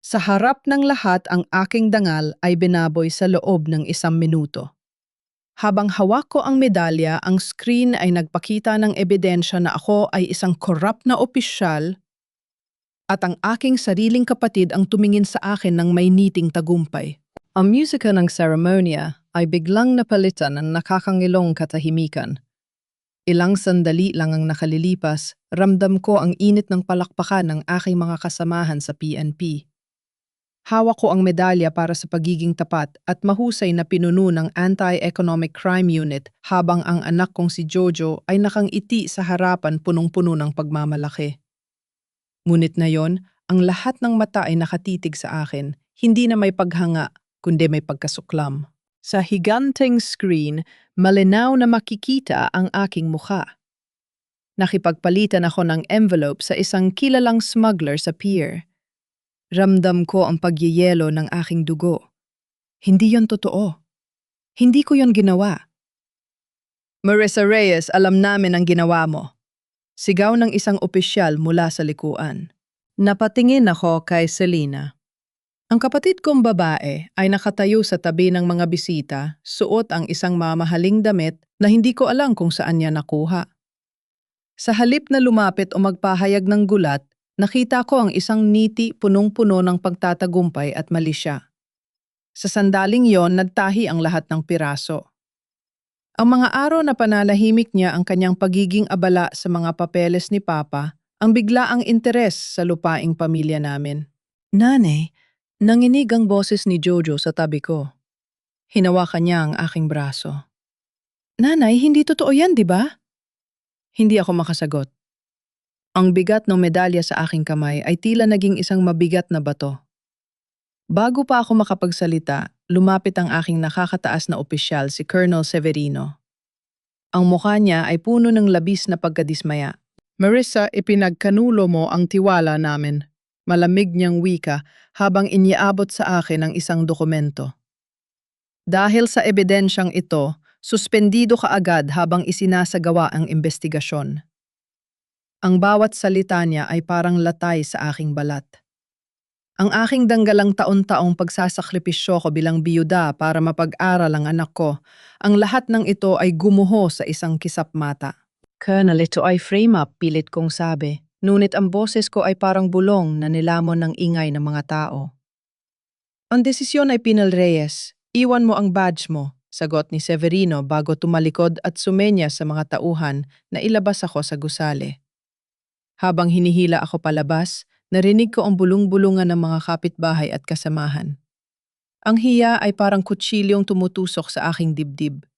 Sa harap ng lahat ang aking dangal ay binaboy sa loob ng 1 minuto. Habang hawak ko ang medalya, ang screen ay nagpakita ng ebidensya na ako ay isang korap na opisyal at ang aking sariling kapatid ang tumingin sa akin ng may niting tagumpay. Ang musika ng seremonya ay biglang napalitan ng nakakangilong katahimikan. Ilang sandali lang ang nakalilipas, ramdam ko ang init ng palakpakan ng aking mga kasamahan sa PNP. Hawak ko ang medalya para sa pagiging tapat at mahusay na pinuno ng Anti-Economic Crime Unit habang ang anak kong si Jojo ay nakangiti sa harapan punong-puno ng pagmamalaki. Ngunit na yon, ang lahat ng mata ay nakatitig sa akin, hindi na may paghanga, kundi may pagkasuklam. Sa higanteng screen, malinaw na makikita ang aking mukha. Nakipagpalitan ako ng envelope sa isang kilalang smuggler sa pier. Ramdam ko ang pagyeyelo ng aking dugo. Hindi yon totoo. Hindi ko yon ginawa. Marissa Reyes, alam namin ang ginawa mo. Sigaw ng isang opisyal mula sa likuan. Napatingin ako kay Selena. Ang kapatid kong babae ay nakatayo sa tabi ng mga bisita, suot ang isang mamahaling damit na hindi ko alam kung saan niya nakuha. Sa halip na lumapit o magpahayag ng gulat, nakita ko ang isang ngiti punong-puno ng pagtatagumpay at malisya. Sa sandaling yon, nagtahi ang lahat ng piraso. Ang mga araw na panalahimik niya ang kanyang pagiging abala sa mga papeles ni Papa, ang biglaang interes sa lupaing pamilya namin. Nanay, nanginig ang boses ni Jojo sa tabi ko. Hinawakan niya ang aking braso. Nanay, hindi totoo yan, di ba? Hindi ako makasagot. Ang bigat ng medalya sa aking kamay ay tila naging isang mabigat na bato. Bago pa ako makapagsalita, lumapit ang aking nakakataas na opisyal si Colonel Severino. Ang mukha niya ay puno ng labis na pagkadismaya. Marissa, ipinagkanulo mo ang tiwala namin. Malamig niyang wika habang iniabot sa akin ang isang dokumento. Dahil sa ebidensyang ito, suspendido ka agad habang isinasagawa ang investigasyon. Ang bawat salita niya ay parang latay sa aking balat. Ang aking danggalang taon-taong pagsasakripisyo ko bilang biyuda para mapag-aral ang anak ko, ang lahat ng ito ay gumuho sa isang kisap mata. Colonel, ito ay frame-up, pilit kong sabi. Ngunit ang boses ko ay parang bulong na nilamon ng ingay ng mga tao. Ang desisyon ay Pinal Reyes. Iwan mo ang badge mo, sagot ni Severino bago tumalikod at sumenya sa mga tauhan na ilabas ako sa gusali. Habang hinihila ako palabas, narinig ko ang bulong-bulungan ng mga kapitbahay at kasamahan. Ang hiya ay parang kutsilyong tumutusok sa aking dibdib.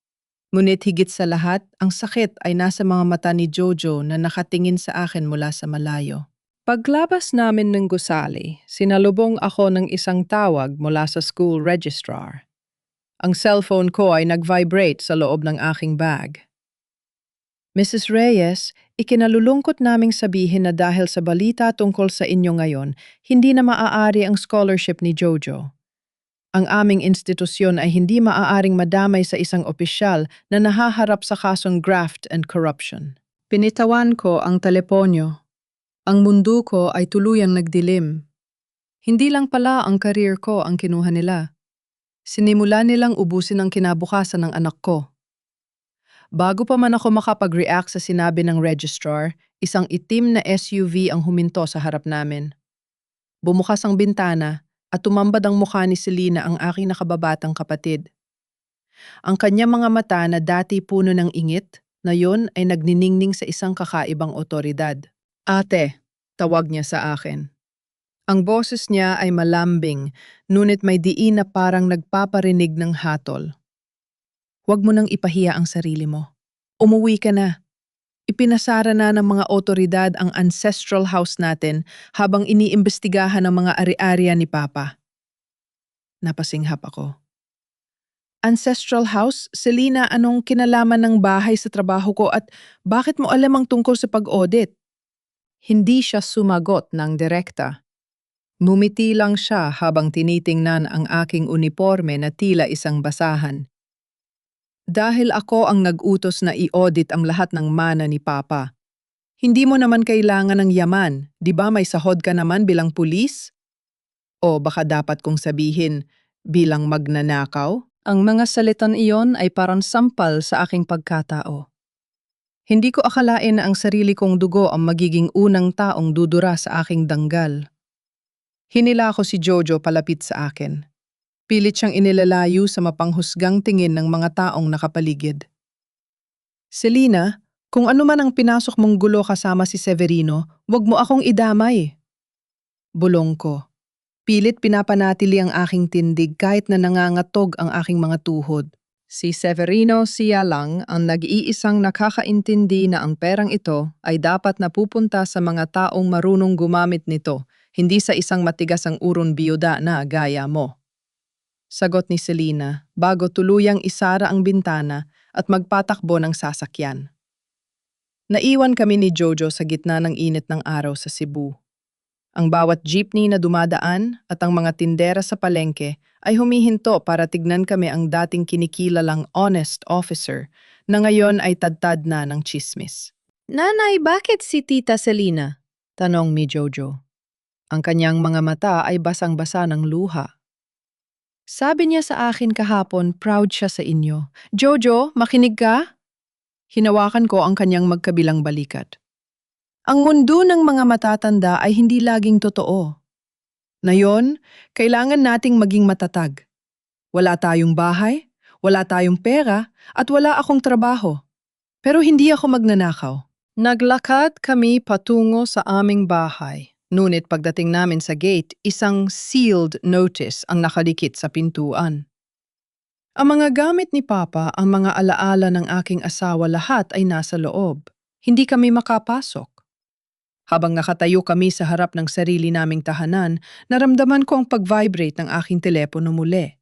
Ngunit higit sa lahat, ang sakit ay nasa mga mata ni Jojo na nakatingin sa akin mula sa malayo. Paglabas namin ng gusali, sinalubong ako ng isang tawag mula sa school registrar. Ang cellphone ko ay nag-vibrate sa loob ng aking bag. Mrs. Reyes, ikinalulungkot naming sabihin na dahil sa balita tungkol sa inyo ngayon, hindi na maaari ang scholarship ni Jojo. Ang aming institusyon ay hindi maaaring madamay sa isang opisyal na nahaharap sa kasong graft and corruption. Pinitawan ko ang teleponyo. Ang mundo ko ay tuluyang nagdilim. Hindi lang pala ang career ko ang kinuha nila. Sinimula nilang ubusin ang kinabukasan ng anak ko. Bago pa man ako makapag-react sa sinabi ng registrar, isang itim na SUV ang huminto sa harap namin. Bumukas ang bintana at tumambad ang mukha ni Selena, ang aking nakababatang kapatid. Ang kanyang mga mata na dati puno ng ingit, na yon ay nagniningning sa isang kakaibang otoridad. Ate, tawag niya sa akin. Ang boses niya ay malambing, ngunit may diin na parang nagpaparinig ng hatol. Huwag mo nang ipahiya ang sarili mo. Umuwi ka na. Ipinasara na ng mga otoridad ang ancestral house natin habang iniimbestigahan ang mga ari-arian ni Papa. Napasinghap ako. Ancestral house? Selena, anong kinalaman ng bahay sa trabaho ko at bakit mo alam ang tungkol sa pag-audit? Hindi siya sumagot ng direkta. Ngumiti lang siya habang tinitingnan ang aking uniforme na tila isang basahan. Dahil ako ang nag-utos na i-audit ang lahat ng mana ni Papa. Hindi mo naman kailangan ng yaman, di ba may sahod ka naman bilang pulis? O baka dapat kong sabihin bilang magnanakaw? Ang mga salitan iyon ay parang sampal sa aking pagkatao. Hindi ko akalain na ang sarili kong dugo ang magiging unang taong dudura sa aking danggal. Hinila ko si Jojo palapit sa akin. Pilit siyang inilalayo sa mapanghusgang tingin ng mga taong nakapaligid. Selina, kung ano man ang pinasok mong gulo kasama si Severino, wag mo akong idamay. Bulong ko. Pilit pinapanatili ang aking tindig kahit na nangangatog ang aking mga tuhod. Si Severino siya lang ang nag-iisang nakakaintindi na ang perang ito ay dapat napupunta sa mga taong marunong gumamit nito, hindi sa isang matigas ang uron biyuda na gaya mo. Sagot ni Selina bago tuluyang isara ang bintana at magpatakbo ng sasakyan. Naiwan kami ni Jojo sa gitna ng init ng araw sa Cebu. Ang bawat jeepney na dumadaan at ang mga tindera sa palengke ay humihinto para tignan kami ang dating kinikilalang honest officer na ngayon ay tadtad na ng tsismis. Nanay, bakit si Tita Selina? Tanong ni Jojo. Ang kanyang mga mata ay basang-basa ng luha. Sabi niya sa akin kahapon, proud siya sa inyo. Jojo, makinig ka? Hinawakan ko ang kanyang magkabilang balikat. Ang mundo ng mga matatanda ay hindi laging totoo. Ngayon, kailangan nating maging matatag. Wala tayong bahay, wala tayong pera, at wala akong trabaho. Pero hindi ako magnanakaw. Naglakad kami patungo sa aming bahay. Ngunit pagdating namin sa gate, isang sealed notice ang nakadikit sa pintuan. Ang mga gamit ni Papa, ang mga alaala ng aking asawa, lahat ay nasa loob. Hindi kami makapasok. Habang nakatayo kami sa harap ng sarili naming tahanan, naramdaman ko ang pag-vibrate ng aking telepono muli.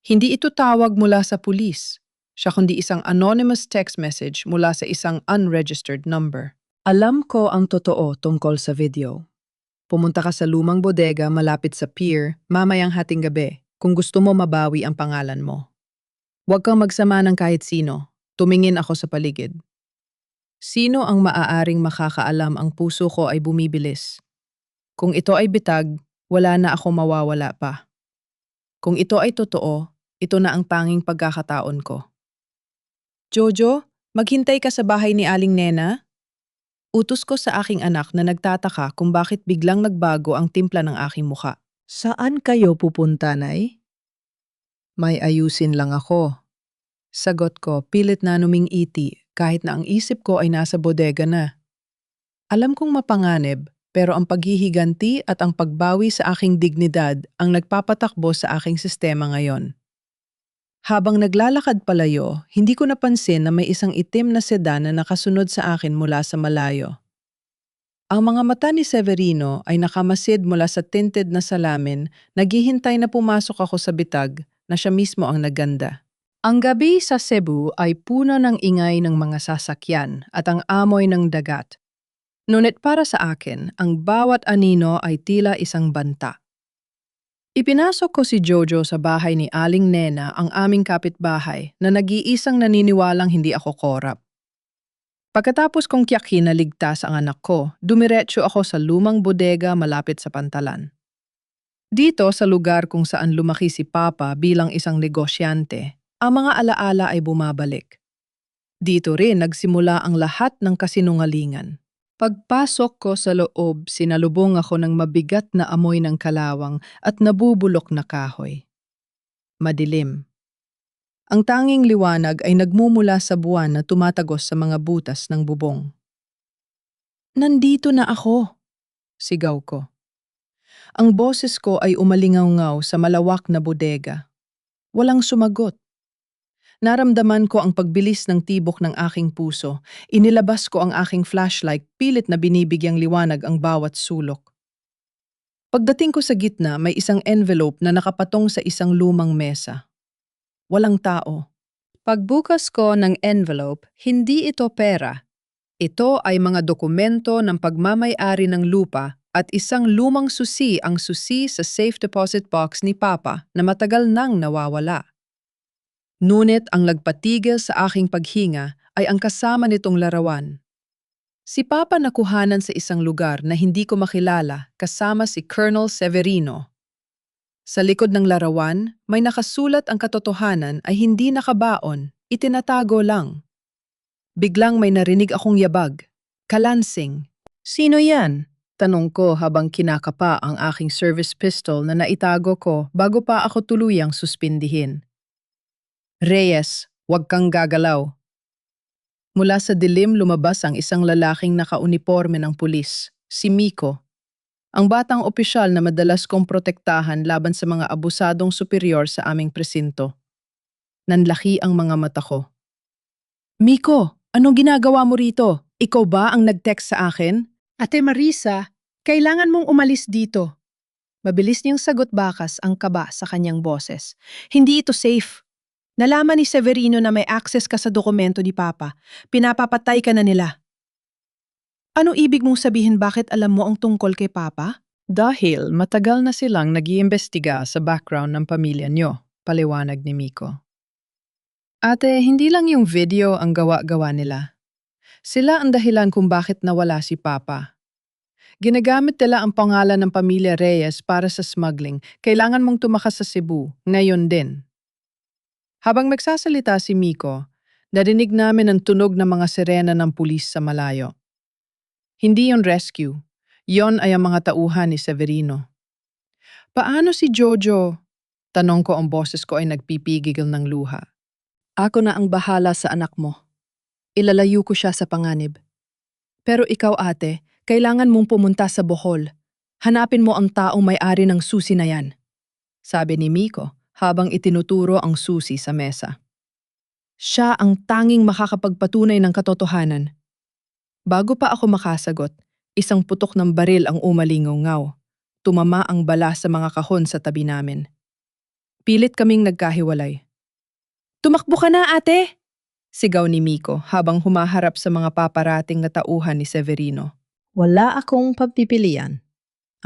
Hindi ito tawag mula sa pulis, siya kundi isang anonymous text message mula sa isang unregistered number. Alam ko ang totoo tungkol sa video. Pumunta ka sa lumang bodega malapit sa pier mamayang hating gabi kung gusto mo mabawi ang pangalan mo. Huwag kang magsama ng kahit sino. Tumingin ako sa paligid. Sino ang maaaring makakaalam ang puso ko ay bumibilis? Kung ito ay bitag, wala na ako mawawala pa. Kung ito ay totoo, ito na ang tanging pagkakataon ko. Jojo, maghintay ka sa bahay ni Aling Nena? Utos ko sa aking anak na nagtataka kung bakit biglang nagbago ang timpla ng aking muka. Saan kayo pupunta, Nay? May ayusin lang ako. Sagot ko, pilit na numingiti kahit na ang isip ko ay nasa bodega na. Alam kong mapanganib, pero ang paghihiganti at ang pagbawi sa aking dignidad ang nagpapatakbo sa aking sistema ngayon. Habang naglalakad palayo, hindi ko napansin na may isang itim na sedan na nakasunod sa akin mula sa malayo. Ang mga mata ni Severino ay nakamasid mula sa tinted na salamin, naghihintay na pumasok ako sa bitag na siya mismo ang naganda. Ang gabi sa Cebu ay puno ng ingay ng mga sasakyan at ang amoy ng dagat. Ngunit para sa akin, ang bawat anino ay tila isang banta. Ipinasok ko si Jojo sa bahay ni Aling Nena, ang aming kapitbahay, na nag-iisang naniniwalang hindi ako korap. Pagkatapos kong tiyakin na ligtas ang anak ko, dumiretso ako sa lumang bodega malapit sa pantalan. Dito sa lugar kung saan lumaki si Papa bilang isang negosyante, ang mga alaala ay bumabalik. Dito rin nagsimula ang lahat ng kasinungalingan. Pagpasok ko sa loob, sinalubong ako ng mabigat na amoy ng kalawang at nabubulok na kahoy. Madilim. Ang tanging liwanag ay nagmumula sa buwan na tumatagos sa mga butas ng bubong. Nandito na ako, sigaw ko. Ang boses ko ay umalingaw-ngaw sa malawak na bodega. Walang sumagot. Naramdaman ko ang pagbilis ng tibok ng aking puso. Inilabas ko ang aking flashlight, pilit na binibigyang liwanag ang bawat sulok. Pagdating ko sa gitna, may isang envelope na nakapatong sa isang lumang mesa. Walang tao. Pagbukas ko ng envelope, hindi ito pera. Ito ay mga dokumento ng pagmamay-ari ng lupa at isang lumang susi, ang susi sa safe deposit box ni Papa na matagal nang nawawala. Ngunit ang nagpatigil sa aking paghinga ay ang kasama nitong larawan. Si Papa nakuhanan sa isang lugar na hindi ko makilala kasama si Colonel Severino. Sa likod ng larawan, may nakasulat ang katotohanan ay hindi nakabaon, itinatago lang. Biglang may narinig akong yabag. Kalansing. Sino yan? Tanong ko habang kinakapa ang aking service pistol na naitago ko bago pa ako tuluyang suspindihin. Reyes, huwag kang gagalaw. Mula sa dilim lumabas ang isang lalaking nakauniporme ng pulis, si Miko. Ang batang opisyal na madalas kong protektahan laban sa mga abusadong superior sa aming presinto. Nanlaki ang mga mata ko. Miko, anong ginagawa mo rito? Ikaw ba ang nag-text sa akin? Ate Marisa, kailangan mong umalis dito. Mabilis niyang sagot bakas ang kaba sa kanyang boses. Hindi ito safe. Nalaman ni Severino na may access ka sa dokumento ni Papa. Pinapapatay ka na nila. Ano ibig mong sabihin bakit alam mo ang tungkol kay Papa? Dahil matagal na silang nag-iimbestiga sa background ng pamilya niyo, paliwanag ni Miko. Ate, hindi lang yung video ang gawa-gawa nila. Sila ang dahilan kung bakit nawala si Papa. Ginagamit nila ang pangalan ng pamilya Reyes para sa smuggling. Kailangan mong tumakas sa Cebu, ngayon din. Habang nagsasalita si Miko, narinig namin ang tunog ng mga sirena ng pulis sa malayo. Hindi yon rescue. Yon ay ang mga tauhan ni Severino. Paano si Jojo? Tanong ko, ang boses ko ay nagpipigil ng luha. Ako na ang bahala sa anak mo. Ilalayo ko siya sa panganib. Pero ikaw ate, kailangan mong pumunta sa Bohol. Hanapin mo ang taong may-ari ng susi na yan. Sabi ni Miko habang itinuturo ang susi sa mesa. Siya ang tanging makakapagpatunay ng katotohanan. Bago pa ako makasagot, isang putok ng baril ang umalingaw-ngaw. Tumama ang bala sa mga kahon sa tabi namin. Pilit kaming nagkahiwalay. Tumakbo ka na, ate! Sigaw ni Miko habang humaharap sa mga paparating na tauhan ni Severino. Wala akong pagpipilian.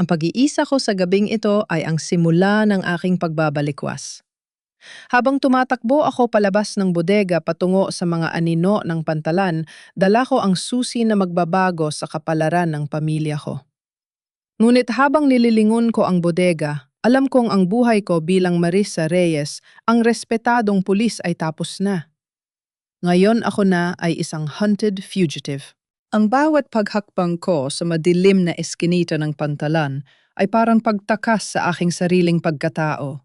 Ang pag-iisa ko sa gabing ito ay ang simula ng aking pagbabalikwas. Habang tumatakbo ako palabas ng bodega patungo sa mga anino ng pantalan, dala ko ang susi na magbabago sa kapalaran ng pamilya ko. Ngunit habang nililingon ko ang bodega, alam kong ang buhay ko bilang Marisa Reyes, ang respetadong pulis ay tapos na. Ngayon ako na ay isang hunted fugitive. Ang bawat paghakbang ko sa madilim na eskinita ng pantalan ay parang pagtakas sa aking sariling pagkatao.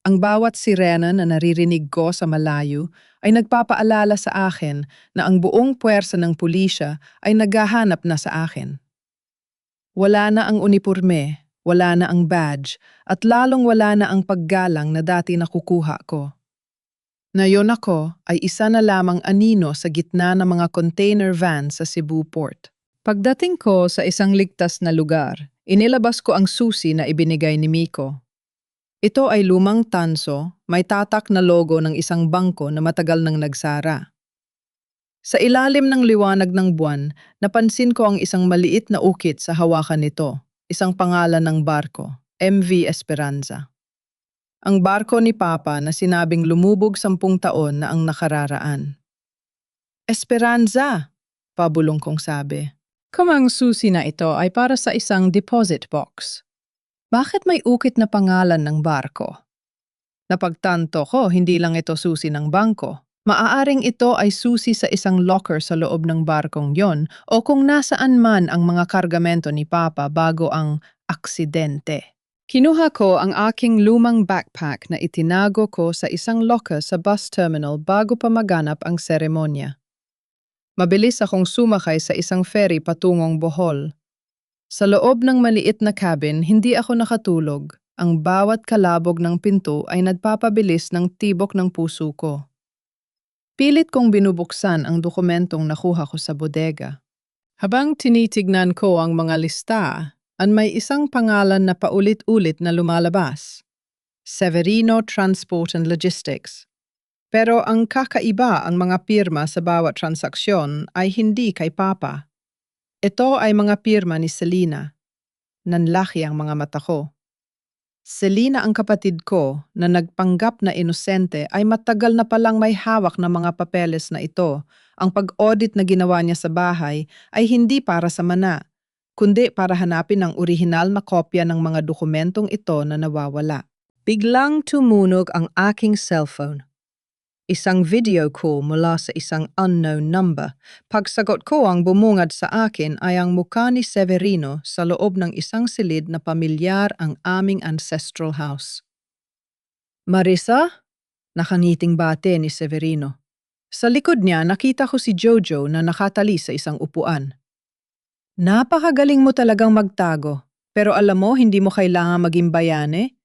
Ang bawat sirena na naririnig ko sa malayo ay nagpapaalala sa akin na ang buong puwersa ng pulisya ay naghahanap na sa akin. Wala na ang uniporme, wala na ang badge, at lalong wala na ang paggalang na dati nakukuha ko. Ngayon ako ay isa na lamang anino sa gitna ng mga container van sa Cebu Port. Pagdating ko sa isang ligtas na lugar, inilabas ko ang susi na ibinigay ni Miko. Ito ay lumang tanso, may tatak na logo ng isang bangko na matagal nang nagsara. Sa ilalim ng liwanag ng buwan, napansin ko ang isang maliit na ukit sa hawakan nito, isang pangalan ng barko, MV Esperanza. Ang barko ni Papa na sinabing lumubog 10 taon na ang nakararaan. Esperanza, pabulong kong sabi. Kamang susi na ito ay para sa isang deposit box. Bakit may ukit na pangalan ng barko? Napagtanto ko, hindi lang ito susi ng bangko. Maaaring ito ay susi sa isang locker sa loob ng barkong yon o kung nasaan man ang mga kargamento ni Papa bago ang aksidente. Kinuha ko ang aking lumang backpack na itinago ko sa isang locker sa bus terminal bago pa maganap ang seremonya. Mabilis akong sumakay sa isang ferry patungong Bohol. Sa loob ng maliit na cabin, hindi ako nakatulog. Ang bawat kalabog ng pinto ay nagpapabilis ng tibok ng puso ko. Pilit kong binubuksan ang dokumentong nakuha ko sa bodega. Habang tinitignan ko ang mga lista, may isang pangalan na paulit-ulit na lumalabas. Severino Transport and Logistics. Pero ang kakaiba, ang mga pirma sa bawat transaksyon ay hindi kay Papa. Ito ay mga pirma ni Selina. Nanlaki ang mga mata ko. Selina ang kapatid ko na nagpanggap na inosente ay matagal na palang may hawak ng mga papeles na ito. Ang pag-audit na ginawa niya sa bahay ay hindi para sa mana. kundi para hanapin ang orihinal na kopya ng mga dokumentong ito na nawawala. Biglang tumunog ang aking cellphone. Isang video call mula sa isang unknown number. Pagsagot ko, ang bumungad sa akin ay ang mukha ni Severino sa loob ng isang silid na pamilyar ang aming ancestral house. "Marissa?" Nakangiting bate ni Severino. Sa likod niya, nakita ko si Jojo na nakatali sa isang upuan. "Napakagaling mo talagang magtago, pero alam mo hindi mo kailangan maging bayane.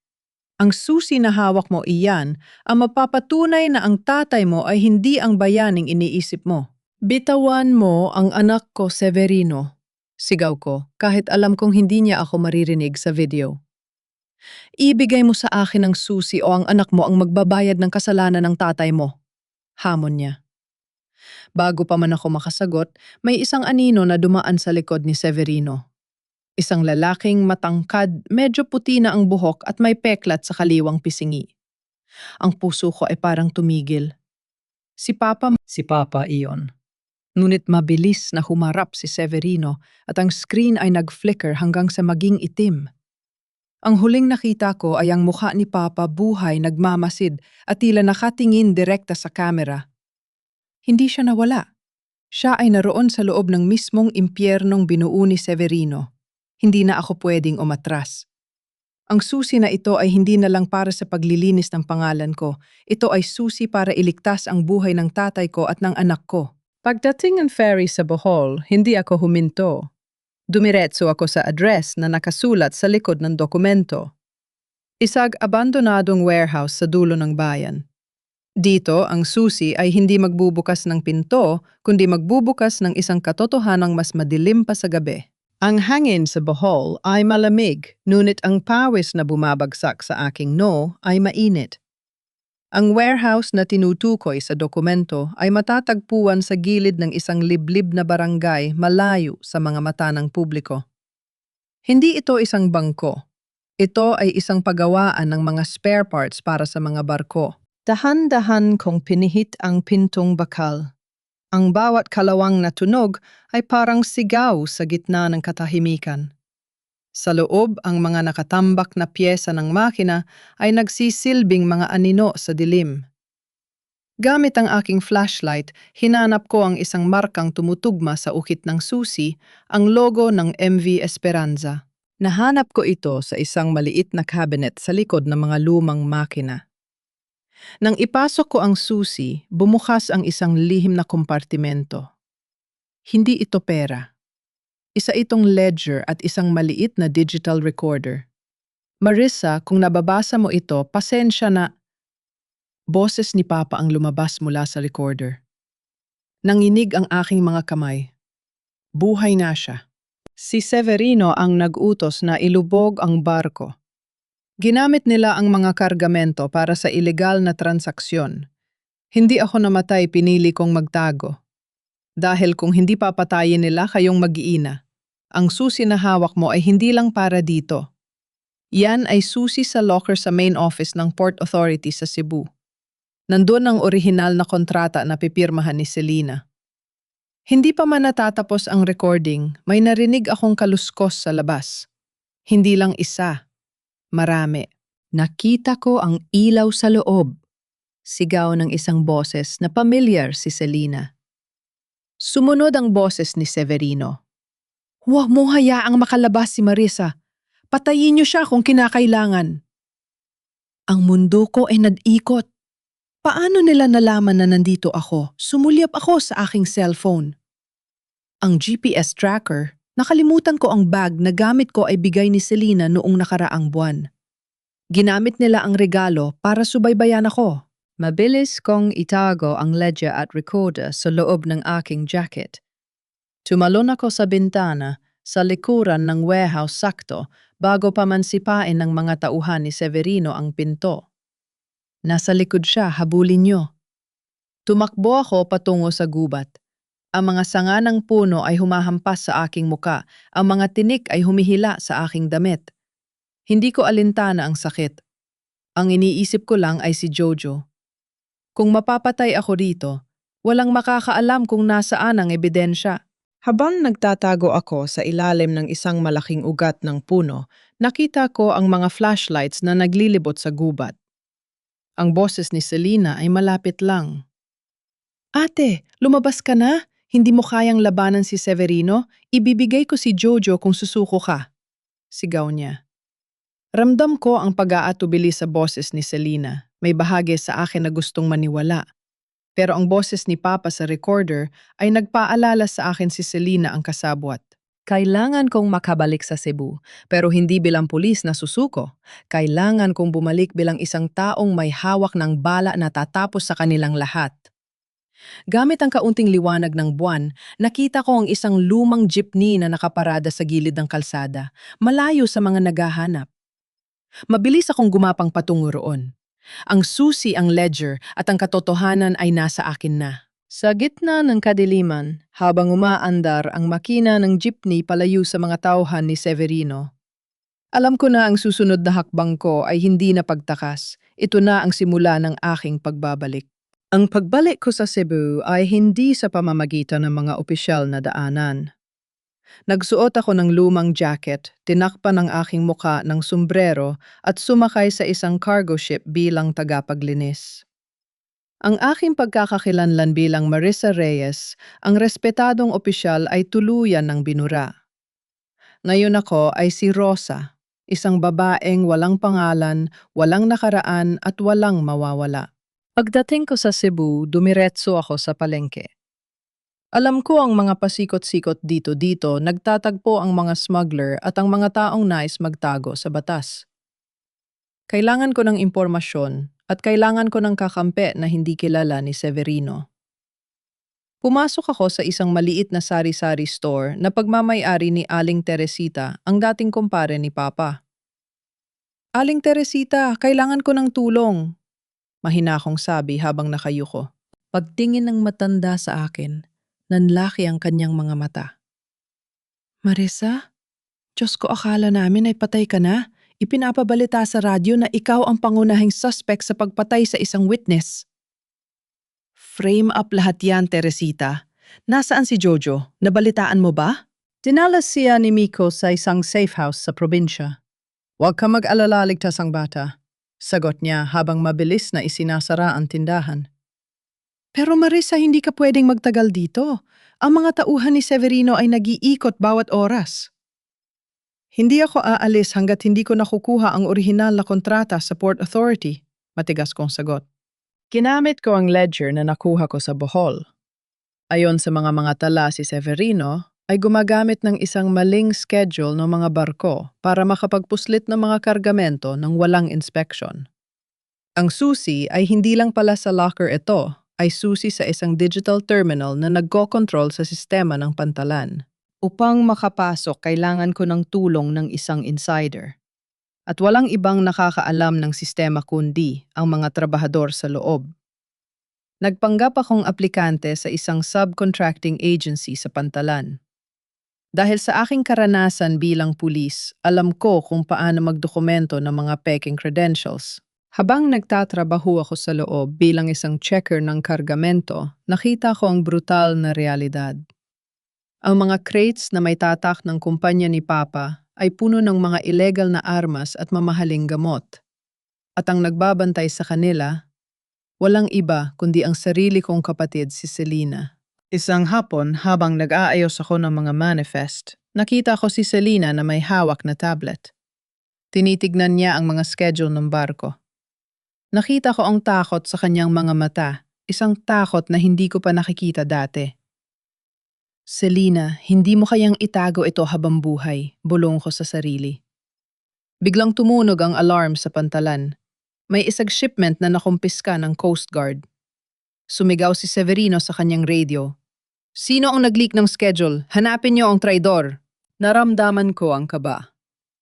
Ang susi na hawak mo iyan ang mapapatunay na ang tatay mo ay hindi ang bayaning iniisip mo. Bitawan mo ang anak ko, Severino." Sigaw ko, kahit alam kong hindi niya ako maririnig sa video. "Ibigay mo sa akin ang susi o ang anak mo ang magbabayad ng kasalanan ng tatay mo." Hamon niya. Bago pa man ako makasagot, may isang anino na dumaan sa likod ni Severino. Isang lalaking matangkad, medyo puti na ang buhok at may peklat sa kaliwang pisingi. Ang puso ko ay parang tumigil. Si Papa iyon. Ngunit mabilis na humarap si Severino at ang screen ay nag-flicker hanggang sa maging itim. Ang huling nakita ko ay ang mukha ni Papa buhay, nagmamasid at tila nakatingin direkta sa kamera. Hindi siya nawala. Siya ay naroon sa loob ng mismong impyernong binuo ni Severino. Hindi na ako pwedeng umatras. Ang susi na ito ay hindi na lang para sa paglilinis ng pangalan ko. Ito ay susi para iligtas ang buhay ng tatay ko at ng anak ko. Pagdating ng ferry sa Bohol, hindi ako huminto. Dumiretso ako sa address na nakasulat sa likod ng dokumento. Isang abandonadong warehouse sa dulo ng bayan. Dito, ang susi ay hindi magbubukas ng pinto, kundi magbubukas ng isang katotohanang mas madilim pa sa gabi. Ang hangin sa Bohol ay malamig, ngunit ang pawis na bumabagsak sa aking noo ay mainit. Ang warehouse na tinutukoy sa dokumento ay matatagpuan sa gilid ng isang liblib na barangay malayo sa mga mata ng publiko. Hindi ito isang bangko. Ito ay isang pagawaan ng mga spare parts para sa mga barko. Dahan-dahan kong pinihit ang pintong bakal. Ang bawat kalawang na tunog ay parang sigaw sa gitna ng katahimikan. Sa loob, ang mga nakatambak na pyesa ng makina ay nagsisilbing mga anino sa dilim. Gamit ang aking flashlight, hinanap ko ang isang markang tumutugma sa ukit ng susi, ang logo ng MV Esperanza. Nahanap ko ito sa isang maliit na cabinet sa likod ng mga lumang makina. Nang ipasok ko ang susi, bumukas ang isang lihim na kompartimento. Hindi ito pera. Isa itong ledger at isang maliit na digital recorder. "Marissa, kung nababasa mo ito, pasensya na." Boses ni Papa ang lumabas mula sa recorder. Nanginig ang aking mga kamay. Buhay na siya. Si Severino ang nag-utos na ilubog ang barko. Ginamit nila ang mga kargamento para sa ilegal na transaksyon. Hindi ako namatay, pinili kong magtago. Dahil kung hindi papatayin nila, kayong mag-iina. Ang susi na hawak mo ay hindi lang para dito. Yan ay susi sa locker sa main office ng Port Authority sa Cebu. Nandun ang orihinal na kontrata na pipirmahan ni Selena. Hindi pa man natatapos ang recording, may narinig akong kaluskos sa labas. Hindi lang isa. Marami. Nakita ko ang ilaw sa loob. Sigaw ng isang boses na pamilyar si Selena. Sumunod ang boses ni Severino. "Huwag mo hayaang makalabas si Marissa. Patayin niyo siya kung kinakailangan." Ang mundo ko ay nag-ikot. Paano nila nalaman na nandito ako? Sumulyap ako sa aking cellphone. Ang GPS tracker, nakalimutan ko ang bag na gamit ko ay bigay ni Selena noong nakaraang buwan. Ginamit nila ang regalo para subaybayan ako. Mabilis kong itago ang ledger at recorder sa loob ng aking jacket. Tumalon ako sa bintana sa likuran ng warehouse sakto bago pa man sipain ng mga tauhan ni Severino ang pinto. Nasa likod siya, habulin niyo. Tumakbo ako patungo sa gubat. Ang mga sanga ng puno ay humahampas sa aking muka, ang mga tinik ay humihila sa aking damit. Hindi ko alintana ang sakit. Ang iniisip ko lang ay si Jojo. Kung mapapatay ako rito, walang makakaalam kung nasaan ang ebidensya. Habang nagtatago ako sa ilalim ng isang malaking ugat ng puno, nakita ko ang mga flashlights na naglilibot sa gubat. Ang boses ni Selena ay malapit lang. Ate, lumabas ka na? Hindi mo kayang labanan si Severino? Ibibigay ko si Jojo kung susuko ka. Sigaw niya. Ramdam ko ang pag-aatubili sa boses ni Selena. May bahagi sa akin na gustong maniwala. Pero ang boses ni Papa sa recorder ay nagpaalala sa akin si Selena ang kasabwat. Kailangan kong makabalik sa Cebu, pero hindi bilang pulis na susuko. Kailangan kong bumalik bilang isang taong may hawak ng bala na tatapos sa kanilang lahat. Gamit ang kaunting liwanag ng buwan, nakita ko ang isang lumang jeepney na nakaparada sa gilid ng kalsada, malayo sa mga naghahanap. Mabilis akong gumapang patungo roon. Ang susi ang ledger at ang katotohanan ay nasa akin na. Sa gitna ng kadiliman, habang umaandar ang makina ng jeepney palayo sa mga tauhan ni Severino, alam ko na ang susunod na hakbang ko ay hindi na pagtakas. Ito na ang simula ng aking pagbabalik. Ang pagbalik ko sa Cebu ay hindi sa pamamagitan ng mga opisyal na daanan. Nagsuot ako ng lumang jacket, tinakpan ang aking muka ng sombrero at sumakay sa isang cargo ship bilang tagapaglinis. Ang aking pagkakakilanlan bilang Marissa Reyes, ang respetadong opisyal ay tuluyan ng binura. Ngayon ako ay si Rosa, isang babaeng walang pangalan, walang nakaraan at walang mawawala. Pagdating ko sa Cebu, dumiretso ako sa palengke. Alam ko ang mga pasikot-sikot dito-dito, nagtatagpo ang mga smuggler at ang mga taong nais magtago sa batas. Kailangan ko ng impormasyon at kailangan ko ng kakampi na hindi kilala ni Severino. Pumasok ako sa isang maliit na sari-sari store na pagmamay-ari ni Aling Teresita, ang dating kumpare ni Papa. Aling Teresita, kailangan ko ng tulong, mahina akong sabi habang nakayuko. Pagtingin ng matanda sa akin, nanlaki ang kanyang mga mata. Marissa? Diyos ko, akala namin ay patay ka na. Ipinapabalita sa radyo na ikaw ang pangunahing suspect sa pagpatay sa isang witness. Frame up lahat yan, Teresita. Nasaan si Jojo? Nabalitaan mo ba? Dinalas siya ni Miko sa isang safe house sa probinsya. Huwag ka mag-alala, ligtas ang bata. Sagot niya habang mabilis na isinasara ang tindahan. Pero Marissa, hindi ka pwedeng magtagal dito. Ang mga tauhan ni Severino ay nag-iikot bawat oras. Hindi ako aalis hanggat hindi ko nakukuha ang orihinal na kontrata sa Port Authority, matigas kong sagot. Ginamit ko ang ledger na nakuha ko sa Bohol. Ayon sa mga tala, si Severino ay gumagamit ng isang maling schedule ng mga barko para makapagpuslit ng mga kargamento ng walang inspeksyon. Ang susi ay hindi lang pala sa locker ito, ay susi sa isang digital terminal na nagko-control sa sistema ng pantalan. Upang makapasok, kailangan ko ng tulong ng isang insider. At walang ibang nakakaalam ng sistema kundi ang mga trabahador sa loob. Nagpanggap akong aplikante sa isang subcontracting agency sa pantalan. Dahil sa aking karanasan bilang pulis, alam ko kung paano magdokumento ng mga peking credentials. Habang nagtatrabaho ako sa loob bilang isang checker ng kargamento, nakita ko ang brutal na realidad. Ang mga crates na may tatak ng kumpanya ni Papa ay puno ng mga illegal na armas at mamahaling gamot. At ang nagbabantay sa kanila, walang iba kundi ang sarili kong kapatid si Selena. Isang hapon habang nag-aayos ako ng mga manifest, nakita ko si Selena na may hawak na tablet. Tinitignan niya ang mga schedule ng barko. Nakita ko ang takot sa kanyang mga mata, isang takot na hindi ko pa nakikita dati. Selena, hindi mo kayang itago ito habang buhay, bulong ko sa sarili. Biglang tumunog ang alarm sa pantalan. May isang shipment na nakumpiska ng Coast Guard. Sumigaw si Severino sa kanyang radio. Sino ang nag-leak ng schedule? Hanapin niyo ang traidor. Naramdaman ko ang kaba.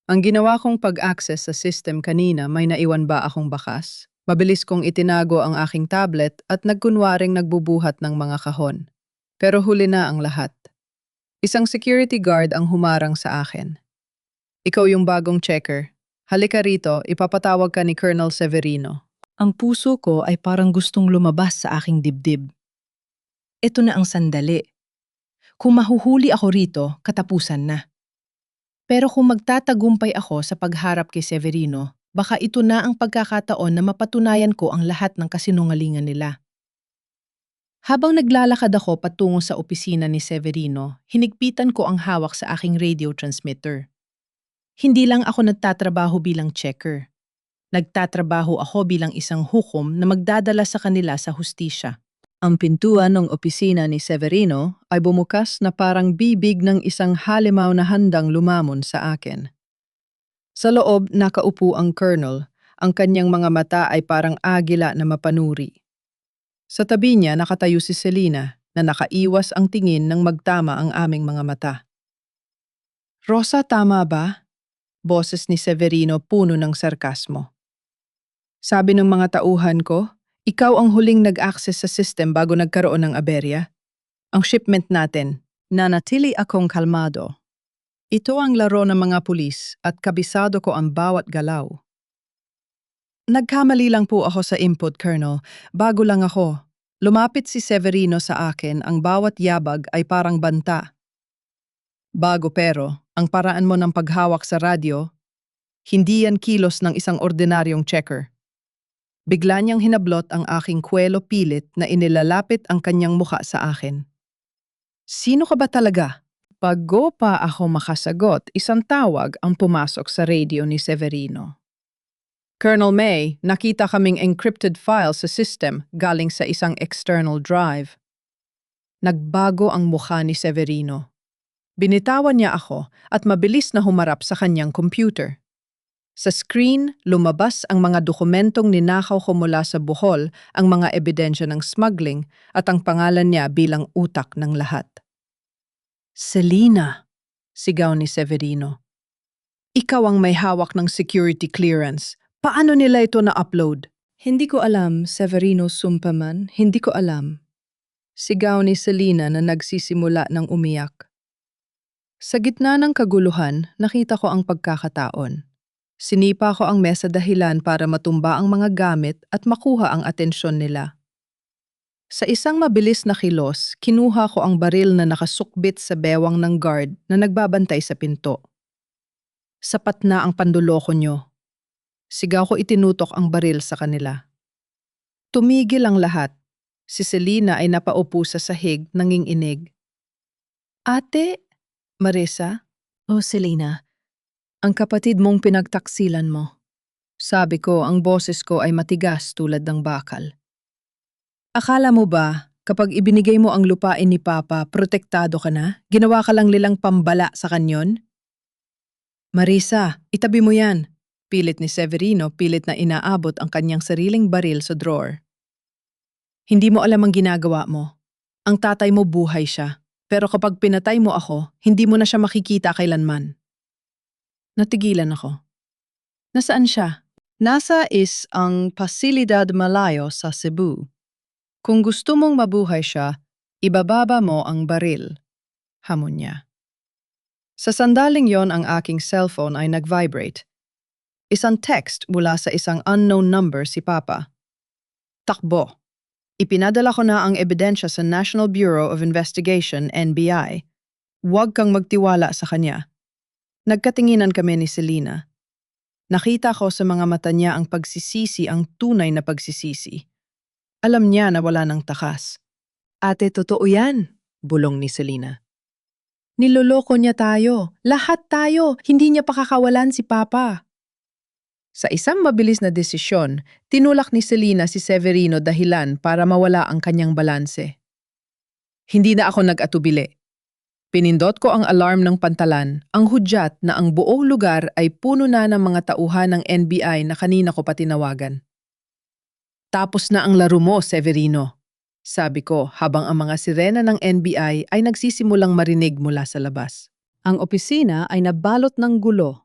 Ang ginawa kong pag-access sa system kanina, may naiwan ba akong bakas? Mabilis kong itinago ang aking tablet at nagkunwaring nagbubuhat ng mga kahon. Pero huli na ang lahat. Isang security guard ang humarang sa akin. Ikaw yung bagong checker. Halika rito, ipapatawag ka ni Colonel Severino. Ang puso ko ay parang gustong lumabas sa aking dibdib. Ito na ang sandali. Kung mahuhuli ako rito, katapusan na. Pero kung magtatagumpay ako sa pagharap kay Severino, baka ito na ang pagkakataon na mapatunayan ko ang lahat ng kasinungalingan nila. Habang naglalakad ako patungo sa opisina ni Severino, hinigpitan ko ang hawak sa aking radio transmitter. Hindi lang ako nagtatrabaho bilang checker. Nagtatrabaho ako bilang isang hukom na magdadala sa kanila sa hustisya. Ang pintuan ng opisina ni Severino ay bumukas na parang bibig ng isang halimaw na handang lumamon sa akin. Sa loob, nakaupo ang colonel. Ang kanyang mga mata ay parang agila na mapanuri. Sa tabi niya nakatayo si Selina na nakaiwas ang tingin ng magtama ang aming mga mata. "Rosa, tama ba?" Boses ni Severino puno ng sarkasmo. "Sabi ng mga tauhan ko, ikaw ang huling nag-access sa system bago nagkaroon ng aberya. Ang shipment natin." Nanatili akong kalmado. Ito ang laro ng mga pulis at kabisado ko ang bawat galaw. "Nagkamali lang po ako sa input, Colonel. Bago lang ako." Lumapit si Severino sa akin, ang bawat yabag ay parang banta. "Bago pero, ang paraan mo ng paghawak sa radyo, hindi yan kilos ng isang ordinaryong checker." Bigla niyang hinablot ang aking kwelo pilit na inilalapit ang kanyang mukha sa akin. "Sino ka ba talaga?" Bago pa ako makasagot, isang tawag ang pumasok sa radio ni Severino. "Colonel May, nakita kaming encrypted file sa system galing sa isang external drive." Nagbago ang mukha ni Severino. Binitawan niya ako at mabilis na humarap sa kanyang computer. Sa screen, lumabas ang mga dokumentong ninakaw ko mula sa Bohol, ang mga ebidensya ng smuggling at ang pangalan niya bilang utak ng lahat. "Selina," sigaw ni Severino. "Ikaw ang may hawak ng security clearance. Paano nila ito na-upload?" "Hindi ko alam, Severino Sumpaman, hindi ko alam." Sigaw ni Selina na nagsisimula ng umiyak. Sa gitna ng kaguluhan, nakita ko ang pagkakataon. Sinipa ko ang mesa dahilan para matumba ang mga gamit at makuha ang atensyon nila. Sa isang mabilis na kilos, kinuha ko ang baril na nakasukbit sa bewang ng guard na nagbabantay sa pinto. "Sapat na ang panduloko nyo." Sigaw ko itinutok ang baril sa kanila. Tumigil ang lahat. Si Selina ay napaupo sa sahig nanginginig. "Ate, Marisa?" "Oh, Selina, ang kapatid mong pinagtaksilan mo." Sabi ko, ang boses ko ay matigas tulad ng bakal. "Akala mo ba, kapag ibinigay mo ang lupain ni Papa, protektado ka na? Ginawa ka lang nilang pambala sa kanyon?" "Marisa, itabi mo yan." Pilit ni Severino, pilit na inaabot ang kanyang sariling baril sa drawer. "Hindi mo alam ang ginagawa mo. Ang tatay mo buhay siya. Pero kapag pinatay mo ako, hindi mo na siya makikita kailanman." Natigilan ako. "Nasaan siya?" "Nasa ang pasilidad malayo sa Cebu. Kung gusto mong mabuhay siya, ibababa mo ang baril." Hamon niya. Sa sandaling yon ang aking cellphone ay nag-vibrate. Isang text mula sa isang unknown number si Papa. "Takbo. Ipinadala ko na ang ebidensya sa National Bureau of Investigation, NBI. Huwag kang magtiwala sa kanya." Nagkatinginan kami ni Selina. Nakita ko sa mga mata niya ang pagsisisi, ang tunay na pagsisisi. Alam niya na wala ng takas. "Ate, totoo yan," bulong ni Selina. "Niloloko niya tayo. Lahat tayo. Hindi niya pakakawalan si Papa." Sa isang mabilis na desisyon, tinulak ni Selina si Severino dahilan para mawala ang kanyang balanse. Hindi na ako nag-atubili. Pinindot ko ang alarm ng pantalan, ang hudyat na ang buong lugar ay puno na ng mga tauhan ng NBI na kanina ko pa tinawagan. "Tapos na ang laro mo, Severino," sabi ko habang ang mga sirena ng NBI ay nagsisimulang marinig mula sa labas. Ang opisina ay nabalot ng gulo.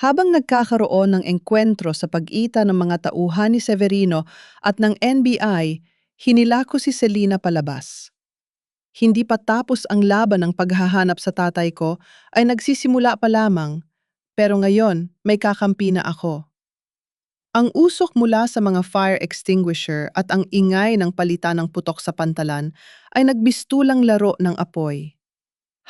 Habang nagkakaroon ng engkwentro sa pagitan ng mga tauhan ni Severino at ng NBI, hinila ko si Selina palabas. Hindi pa tapos ang laban ng paghahanap sa tatay ko ay nagsisimula pa lamang, pero ngayon may kakampi na ako. Ang usok mula sa mga fire extinguisher at ang ingay ng palitan ng putok sa pantalan ay nagbistulang laro ng apoy.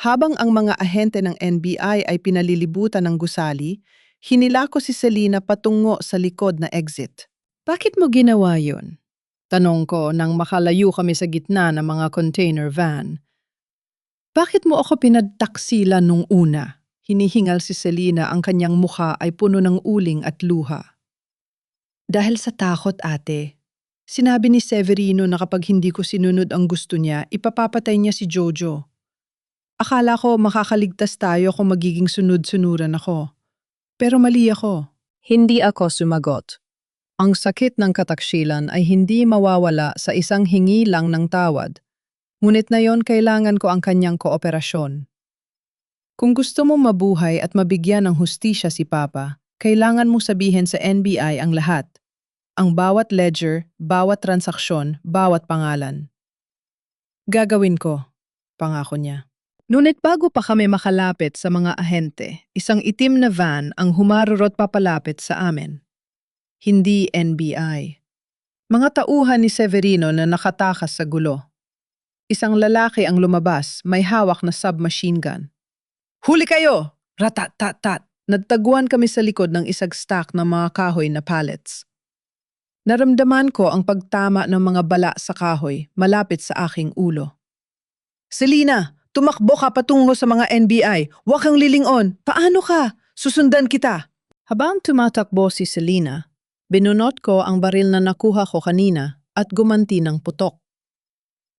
Habang ang mga ahente ng NBI ay pinalilibutan ng gusali, hinila ko si Selena patungo sa likod na exit. Bakit mo ginawa yun? Tanong ko nang makalayo kami sa gitna ng mga container van. Bakit mo ako pinagtaksilan nung una? Hinihingal si Selena, ang kanyang mukha ay puno ng uling at luha. Dahil sa takot, ate. Sinabi ni Severino na kapag hindi ko sinunod ang gusto niya, ipapapatay niya si Jojo. Akala ko makakaligtas tayo kung magiging sunod-sunuran ako. Pero mali ako. Hindi ako sumagot. Ang sakit ng kataksilan ay hindi mawawala sa isang hingi lang ng tawad. Ngunit na yon kailangan ko ang kanyang kooperasyon. Kung gusto mo mabuhay at mabigyan ng hustisya si Papa, kailangan mo sabihin sa NBI ang lahat. Ang bawat ledger, bawat transaksyon, bawat pangalan. Gagawin ko, pangako niya. Ngunit bago pa kami makalapit sa mga ahente, isang itim na van ang humarurot papalapit sa amin. Hindi NBI. Mga tauhan ni Severino na nakatakas sa gulo. Isang lalaki ang lumabas, may hawak na submachine gun. Huli kayo! Ratat-tat-tat! Nagtaguan kami sa likod ng isang stack ng mga kahoy na pallets. Naramdaman ko ang pagtama ng mga bala sa kahoy malapit sa aking ulo. Selena, tumakbo ka patungo sa mga NBI. Huwag kang lilingon. Paano ka? Susundan kita. Habang tumatakbo si Selena, binunot ko ang baril na nakuha ko kanina at gumanti ng putok.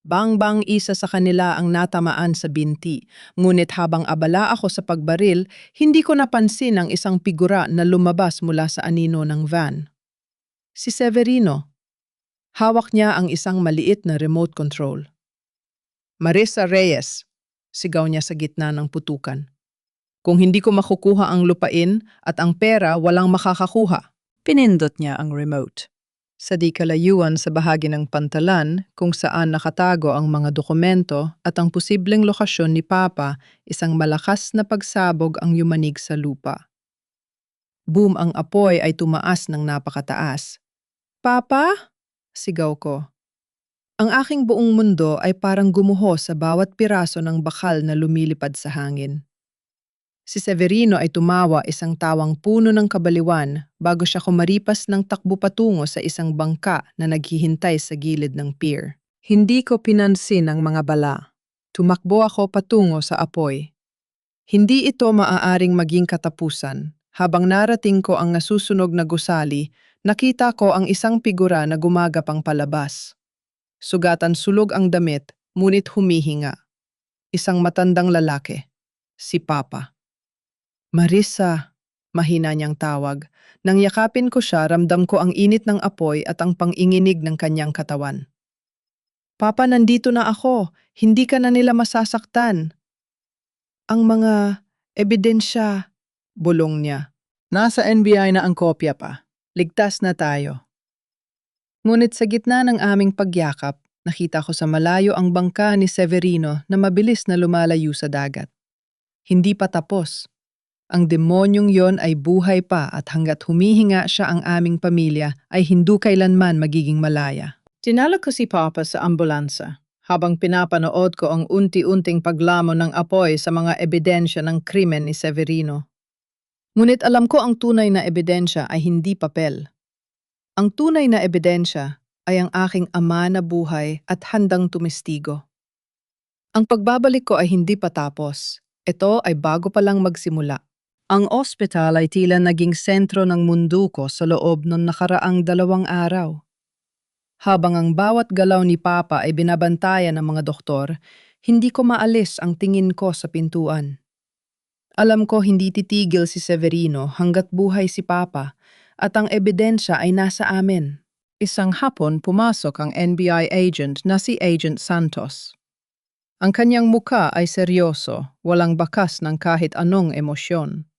Bang-bang isa sa kanila ang natamaan sa binti, ngunit habang abala ako sa pagbaril, hindi ko napansin ang isang figura na lumabas mula sa anino ng van. Si Severino. Hawak niya ang isang maliit na remote control. Marissa Reyes, sigaw niya sa gitna ng putukan. Kung hindi ko makukuha ang lupain at ang pera, walang makakakuha. Pinindot niya ang remote. Sa di kalayuan sa bahagi ng pantalan kung saan nakatago ang mga dokumento at ang posibleng lokasyon ni Papa, isang malakas na pagsabog ang yumanig sa lupa. Boom, ang apoy ay tumaas ng napakataas. Papa? Sigaw ko. Ang aking buong mundo ay parang gumuho sa bawat piraso ng bakal na lumilipad sa hangin. Si Severino ay tumawa, isang tawang puno ng kabaliwan bago siya kumaripas ng takbo patungo sa isang bangka na naghihintay sa gilid ng pier. Hindi ko pinansin ang mga bala. Tumakbo ako patungo sa apoy. Hindi ito maaaring maging katapusan. Habang narating ko ang nasusunog na gusali, nakita ko ang isang figura na gumagapang palabas. Sugatan sulog ang damit, ngunit humihinga. Isang matandang lalaki, si Papa. Marissa, mahina niyang tawag. Nang yakapin ko siya, ramdam ko ang init ng apoy at ang panginginig ng kanyang katawan. Papa, nandito na ako. Hindi ka na nila masasaktan. Ang mga ebidensya, bulong niya. Nasa NBI na ang kopya pa. Ligtas na tayo. Ngunit sa gitna ng aming pagyakap, nakita ko sa malayo ang bangka ni Severino na mabilis na lumalayo sa dagat. Hindi pa tapos. Ang demonyong yon ay buhay pa at hanggat humihinga siya ang aming pamilya ay hindi kailanman magiging malaya. Tinala ko si Papa sa ambulansa habang pinapanood ko ang unti-unting paglamon ng apoy sa mga ebidensya ng krimen ni Severino. Ngunit alam ko ang tunay na ebidensya ay hindi papel. Ang tunay na ebidensya ay ang aking ama na buhay at handang tumestigo. Ang pagbabalik ko ay hindi pa tapos. Ito ay bago pa lang magsimula. Ang ospital ay tila naging sentro ng mundo ko sa loob ng nakaraang 2 araw. Habang ang bawat galaw ni Papa ay binabantayan ng mga doktor, hindi ko maalis ang tingin ko sa pintuan. Alam ko hindi titigil si Severino hanggat buhay si Papa at ang ebidensya ay nasa amin. Isang hapon pumasok ang NBI agent na si Agent Santos. Ang kanyang muka ay seryoso, walang bakas ng kahit anong emosyon.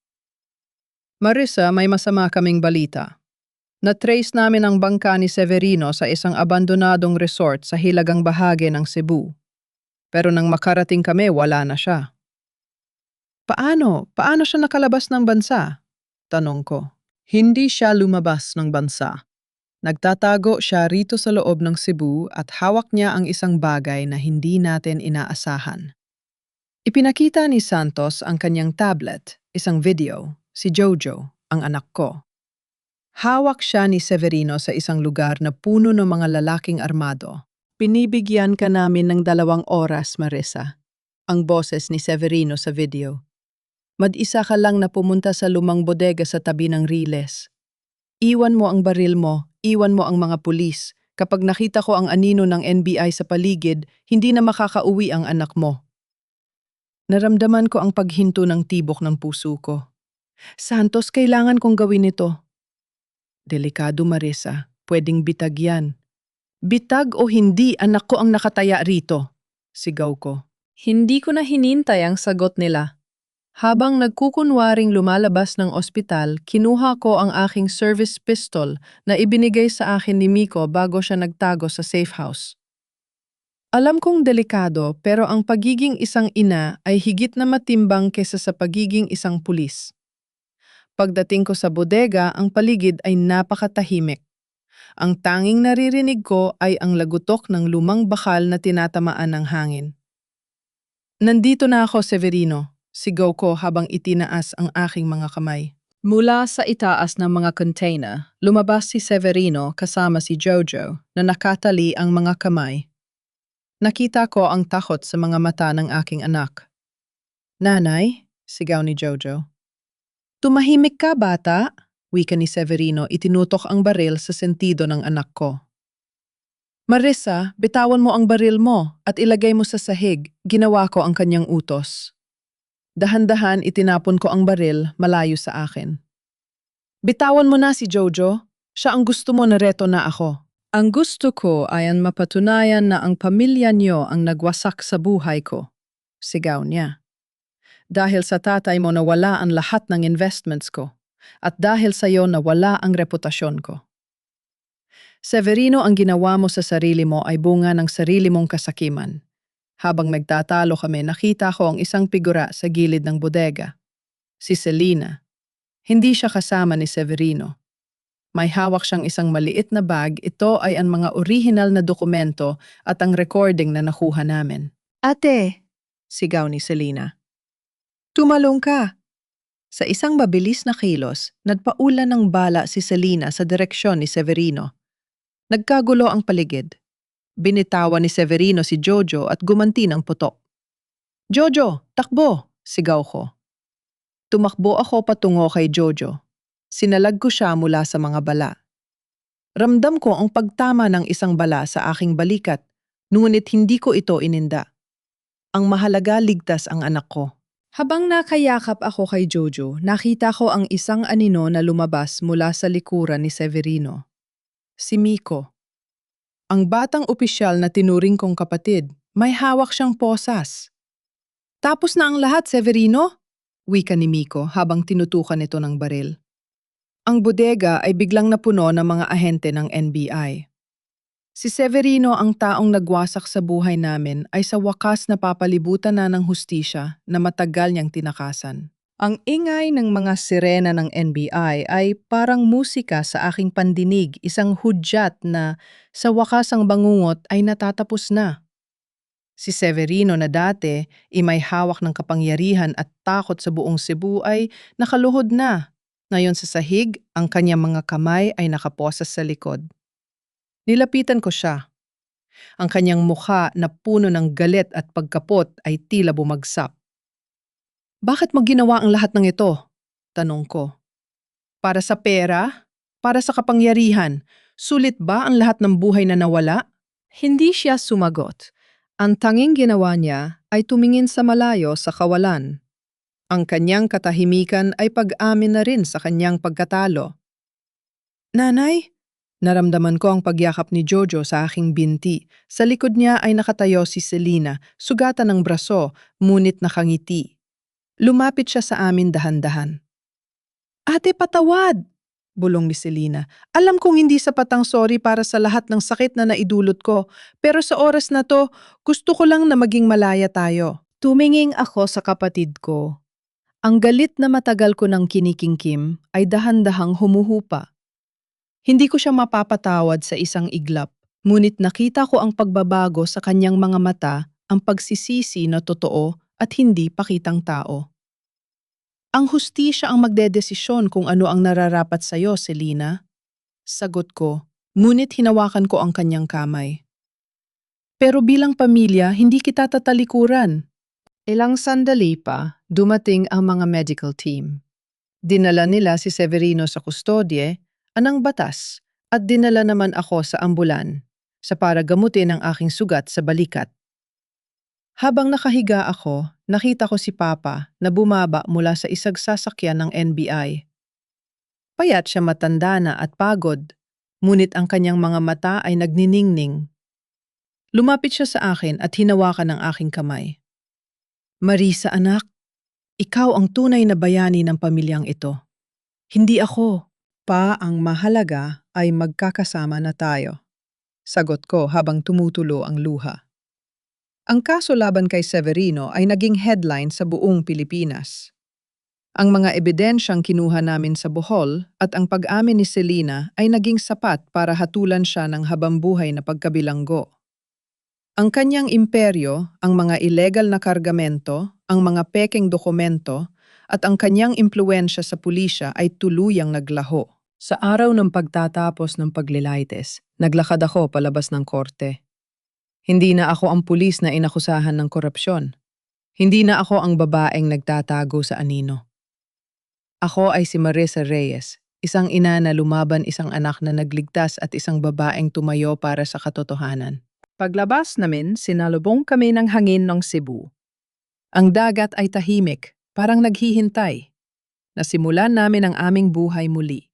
Marissa, may masama kaming balita. Na-trace namin ang bangka ni Severino sa isang abandonadong resort sa hilagang bahagi ng Cebu. Pero nang makarating kami, wala na siya. Paano? Paano siya nakalabas ng bansa? Tanong ko. Hindi siya lumabas ng bansa. Nagtatago siya rito sa loob ng Cebu at hawak niya ang isang bagay na hindi natin inaasahan. Ipinakita ni Santos ang kanyang tablet, isang video, si Jojo, ang anak ko. Hawak siya ni Severino sa isang lugar na puno ng mga lalaking armado. Pinibigyan ka namin ng 2 oras, Marissa. Ang boses ni Severino sa video. Mag-isa ka lang na pumunta sa lumang bodega sa tabi ng Riles. Iwan mo ang baril mo, iwan mo ang mga pulis. Kapag nakita ko ang anino ng NBI sa paligid, hindi na makakauwi ang anak mo. Naramdaman ko ang paghinto ng tibok ng puso ko. Santos, kailangan kong gawin ito. Delikado, Marissa. Pwedeng bitag yan. Bitag o hindi, anak ko ang nakataya rito. Sigaw ko. Hindi ko na hinintay ang sagot nila. Habang nagkukunwaring lumalabas ng ospital, kinuha ko ang aking service pistol na ibinigay sa akin ni Miko bago siya nagtago sa safe house. Alam kong delikado pero ang pagiging isang ina ay higit na matimbang kesa sa pagiging isang pulis. Pagdating ko sa bodega, ang paligid ay napakatahimik. Ang tanging naririnig ko ay ang lagutok ng lumang bakal na tinatamaan ng hangin. Nandito na ako, Severino. Sigaw ko habang itinaas ang aking mga kamay. Mula sa itaas ng mga container, lumabas si Severino kasama si Jojo na nakatali ang mga kamay. Nakita ko ang takot sa mga mata ng aking anak. Nanay, sigaw ni Jojo. Tumahimik ka, bata, wika ni Severino, itinutok ang baril sa sentido ng anak ko. Marissa, bitawan mo ang baril mo at ilagay mo sa sahig. Ginawa ko ang kanyang utos. Dahan-dahan itinapon ko ang baril malayo sa akin. Bitawan mo na si Jojo. Siya ang gusto mo na reto na ako. Ang gusto ko ay ang mapatunayan na ang pamilya niyo ang nagwasak sa buhay ko. Sigaw niya. Dahil sa tatay mo nawala ang lahat ng investments ko. At dahil sa iyo nawala ang reputasyon ko. Severino, ang ginawa mo sa sarili mo ay bunga ng sarili mong kasakiman. Habang nagtatalo kami, nakita ko ang isang figura sa gilid ng bodega. Si Selena. Hindi siya kasama ni Severino. May hawak siyang isang maliit na bag. Ito ay ang mga orihinal na dokumento at ang recording na nakuha namin. Ate, sigaw ni Selena. Tumalong ka. Sa isang mabilis na kilos, nagpaulan ng bala si Selena sa direksyon ni Severino. Nagkagulo ang paligid. Binitawan ni Severino si Jojo at gumanti ng putok. Jojo, takbo! Sigaw ko. Tumakbo ako patungo kay Jojo. Sinalag ko siya mula sa mga bala. Ramdam ko ang pagtama ng isang bala sa aking balikat, ngunit hindi ko ito ininda. Ang mahalaga, ligtas ang anak ko. Habang nakayakap ako kay Jojo, nakita ko ang isang anino na lumabas mula sa likuran ni Severino. Si Miko. Ang batang opisyal na tinuring kong kapatid, may hawak siyang posas. Tapos na ang lahat, Severino? Wika ni Miko habang tinutukan ito ng baril. Ang bodega ay biglang napuno ng mga ahente ng NBI. Si Severino, ang taong nagwasak sa buhay namin, ay sa wakas napapalibutan na ng hustisya na matagal niyang tinakasan. Ang ingay ng mga sirena ng NBI ay parang musika sa aking pandinig, isang hudyat na sa wakas ang bangungot ay natatapos na. Si Severino na dati may hawak ng kapangyarihan at takot sa buong Cebu ay nakaluhod na. Ngayon sa sahig, ang kanyang mga kamay ay nakaposas sa likod. Nilapitan ko siya. Ang kanyang mukha na puno ng galit at pagkapot ay tila bumagsak. Bakit mo ginawa ang lahat ng ito? Tanong ko. Para sa pera? Para sa kapangyarihan? Sulit ba ang lahat ng buhay na nawala? Hindi siya sumagot. Ang tanging ginawa niya ay tumingin sa malayo sa kawalan. Ang kanyang katahimikan ay pag-amin na rin sa kanyang pagkatalo. Nanay? Naramdaman ko ang pagyakap ni Jojo sa aking binti. Sa likod niya ay nakatayo si Selena, sugatan ng braso, ngunit nakangiti. Lumapit siya sa amin dahan-dahan. Ate, patawad! Bulong ni Selena. Alam kong hindi sapat ang sorry para sa lahat ng sakit na naidulot ko, pero sa oras na to, gusto ko lang na maging malaya tayo. Tuminging ako sa kapatid ko. Ang galit na matagal ko ng kinikimkim ay dahan-dahang humuhupa. Hindi ko siya mapapatawad sa isang iglap, ngunit nakita ko ang pagbabago sa kanyang mga mata, ang pagsisisi na totoo at hindi pakitang tao. Ang hustisya ang magdedesisyon kung ano ang nararapat sa'yo, Selina. Sagot ko, ngunit hinawakan ko ang kanyang kamay. Pero bilang pamilya, hindi kita tatalikuran. Ilang sandali pa, dumating ang mga medical team. Dinala nila si Severino sa kustodye, anang batas, at dinala naman ako sa ambulan sa para gamutin ang aking sugat sa balikat. Habang nakahiga ako, nakita ko si Papa na bumaba mula sa isang sasakyan ng NBI. Payat siya, matanda na at pagod, ngunit ang kanyang mga mata ay nagniningning. Lumapit siya sa akin at hinawakan ang aking kamay. Marisa, anak, ikaw ang tunay na bayani ng pamilyang ito. Hindi ako. Pa, ang mahalaga ay magkakasama na tayo. Sagot ko habang tumutulo ang luha. Ang kaso laban kay Severino ay naging headline sa buong Pilipinas. Ang mga ebidensyang kinuha namin sa Bohol at ang pag-amin ni Selina ay naging sapat para hatulan siya ng habambuhay na pagkabilanggo. Ang kanyang imperyo, ang mga illegal na kargamento, ang mga pekeng dokumento, at ang kanyang impluensya sa pulisya ay tuluyang naglaho. Sa araw ng pagtatapos ng paglilaites, naglakad ako palabas ng korte. Hindi na ako ang pulis na inakusahan ng korupsyon. Hindi na ako ang babaeng nagtatago sa anino. Ako ay si Marisa Reyes, isang ina na lumaban, isang anak na nagligtas at isang babaeng tumayo para sa katotohanan. Paglabas namin, sinalubong kami ng hangin ng Cebu. Ang dagat ay tahimik, parang naghihintay. Nasimulan namin ang aming buhay muli.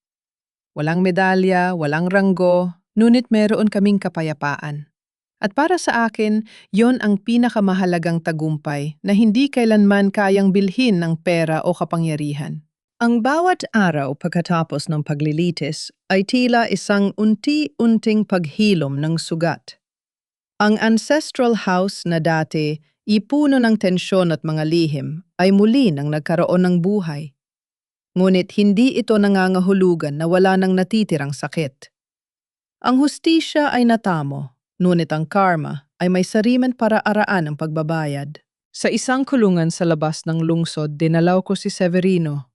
Walang medalya, walang ranggo, ngunit meron kaming kapayapaan. At para sa akin, yon ang pinakamahalagang tagumpay na hindi kailanman kayang bilhin ng pera o kapangyarihan. Ang bawat araw pagkatapos ng paglilitis ay tila isang unti-unting paghilom ng sugat. Ang ancestral house na dati ipuno ng tensyon at mga lihim ay muli nang nagkaroon ng buhay. Ngunit hindi ito nangangahulugan na wala nang natitirang sakit. Ang hustisya ay natamo, ngunit ang karma ay may sariman para araan ang pagbabayad. Sa isang kulungan sa labas ng lungsod, dinalaw ko si Severino.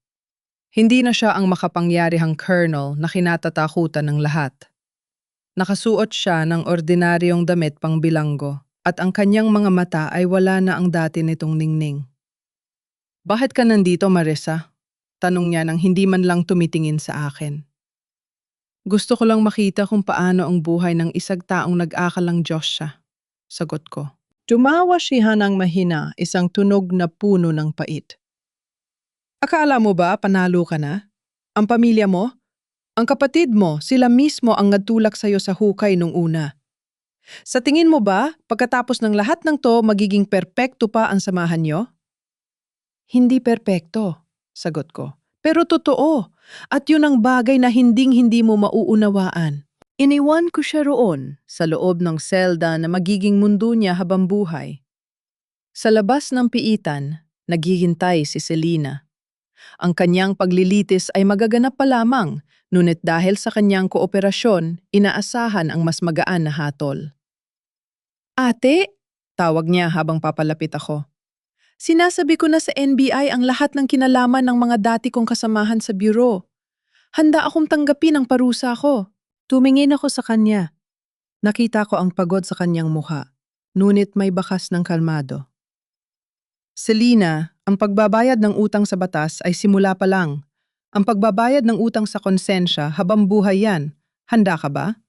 Hindi na siya ang makapangyarihang colonel na kinatatakutan ng lahat. Nakasuot siya ng ordinaryong damit pang bilanggo at ang kanyang mga mata ay wala na ang dati nitong ningning. Bakit ka nandito, Marisa? Tanong niya nang hindi man lang tumitingin sa akin. Gusto ko lang makita kung paano ang buhay ng isang taong nag-akalang Diyos siya. Sagot ko. Tumawa siya ng mahina, isang tunog na puno ng pait. Akala mo ba panalo ka na? Ang pamilya mo? Ang kapatid mo, sila mismo ang nagtulak sa'yo sa hukay nung una. Sa tingin mo ba, pagkatapos ng lahat ng to, magiging perpekto pa ang samahan nyo? Hindi perpekto, sagot ko. Pero totoo, at yun ang bagay na hinding-hindi mo mauunawaan. Iniwan ko siya roon, sa loob ng selda na magiging mundo niya habang buhay. Sa labas ng piitan, naghihintay si Selina. Ang kanyang paglilitis ay magaganap pa lamang, ngunit dahil sa kanyang kooperasyon, inaasahan ang mas magaan na hatol. Ate, tawag niya habang papalapit ako. Sinasabi ko na sa NBI ang lahat ng kinalaman ng mga dati kong kasamahan sa bureau. Handa akong tanggapin ang parusa ko. Tumingin ako sa kanya. Nakita ko ang pagod sa kanyang mukha, ngunit may bakas ng kalmado. Selina, ang pagbabayad ng utang sa batas ay simula pa lang. Ang pagbabayad ng utang sa konsensya habang buhay yan. Handa ka ba?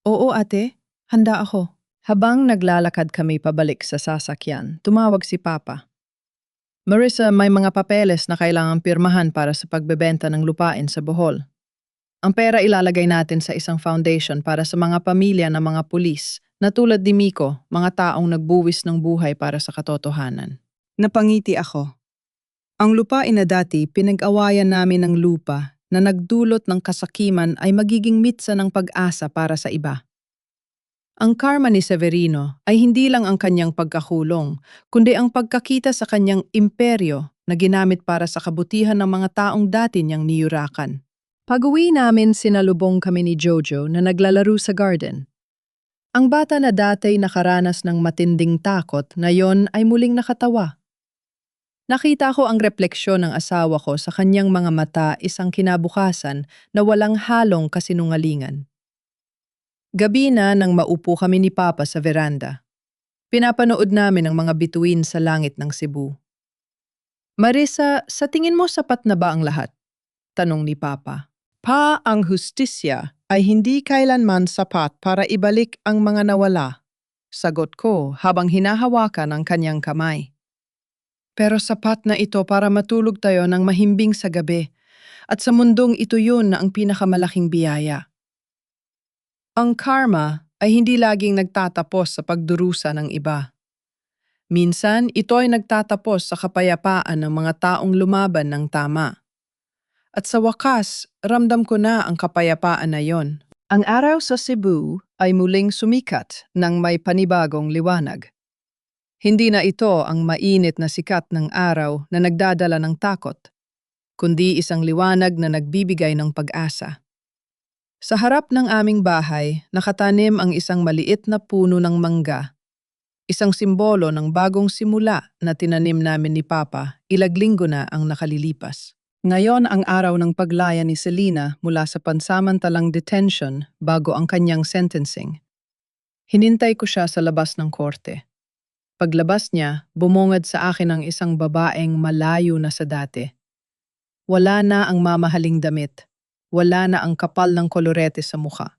Oo ate, handa ako. Habang naglalakad kami pabalik sa sasakyan, tumawag si Papa. Marisa, may mga papeles na kailangang pirmahan para sa pagbebenta ng lupain sa Bohol. Ang pera ilalagay natin sa isang foundation para sa mga pamilya ng mga pulis na tulad ni Miko, mga taong nagbuwis ng buhay para sa katotohanan. Napangiti ako. Ang lupain na dati pinag-awayan namin ng lupa na nagdulot ng kasakiman ay magiging mitsa ng pag-asa para sa iba. Ang karma ni Severino ay hindi lang ang kanyang pagkakulong, kundi ang pagkakita sa kanyang imperyo na ginamit para sa kabutihan ng mga taong dati niyang niyurakan. Pag-uwi namin, sinalubong kami ni Jojo na naglalaro sa garden. Ang bata na dati nakaranas ng matinding takot na yon ay muling nakatawa. Nakita ko ang refleksyon ng asawa ko sa kanyang mga mata isang kinabukasan na walang halong kasinungalingan. Gabi na nang maupo kami ni Papa sa veranda. Pinapanood namin ang mga bituin sa langit ng Cebu. Marisa, sa tingin mo sapat na ba ang lahat? Tanong ni Papa. Ang hustisya ay hindi kailanman sapat para ibalik ang mga nawala. Sagot ko habang hinahawakan ang kanyang kamay. Pero sapat na ito para matulog tayo ng mahimbing sa gabi. At sa mundong ito yun na ang pinakamalaking biyaya. Ang karma ay hindi laging nagtatapos sa pagdurusa ng iba. Minsan, ito ay nagtatapos sa kapayapaan ng mga taong lumaban ng tama. At sa wakas, ramdam ko na ang kapayapaan na yon. Ang araw sa Cebu ay muling sumikat ng may panibagong liwanag. Hindi na ito ang mainit na sikat ng araw na nagdadala ng takot, kundi isang liwanag na nagbibigay ng pag-asa. Sa harap ng aming bahay, nakatanim ang isang maliit na puno ng mangga, isang simbolo ng bagong simula na tinanim namin ni Papa, ilaglinggo na ang nakalilipas. Ngayon ang araw ng paglaya ni Selena mula sa pansamantalang detention bago ang kanyang sentencing. Hinintay ko siya sa labas ng korte. Paglabas niya, bumungad sa akin ang isang babaeng malayo na sa dati. Wala na ang mamahaling damit. Wala na ang kapal ng kolorete sa mukha.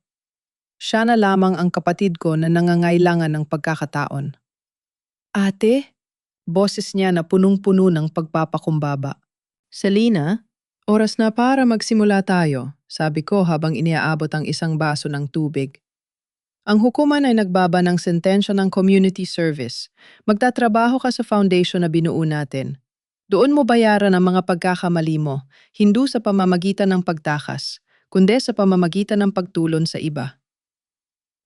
Siya na lamang ang kapatid ko na nangangailangan ng pagkakataon. Ate? Boses niya na punong-puno ng pagpapakumbaba. Selena, oras na para magsimula tayo, sabi ko habang iniaabot ang isang baso ng tubig. Ang hukuman ay nagbaba ng sentensya ng community service. Magtatrabaho ka sa foundation na binuo natin. Doon mo bayaran ang mga pagkakamali mo, hindi sa pamamagitan ng pagtakas, kundi sa pamamagitan ng pagtulon sa iba.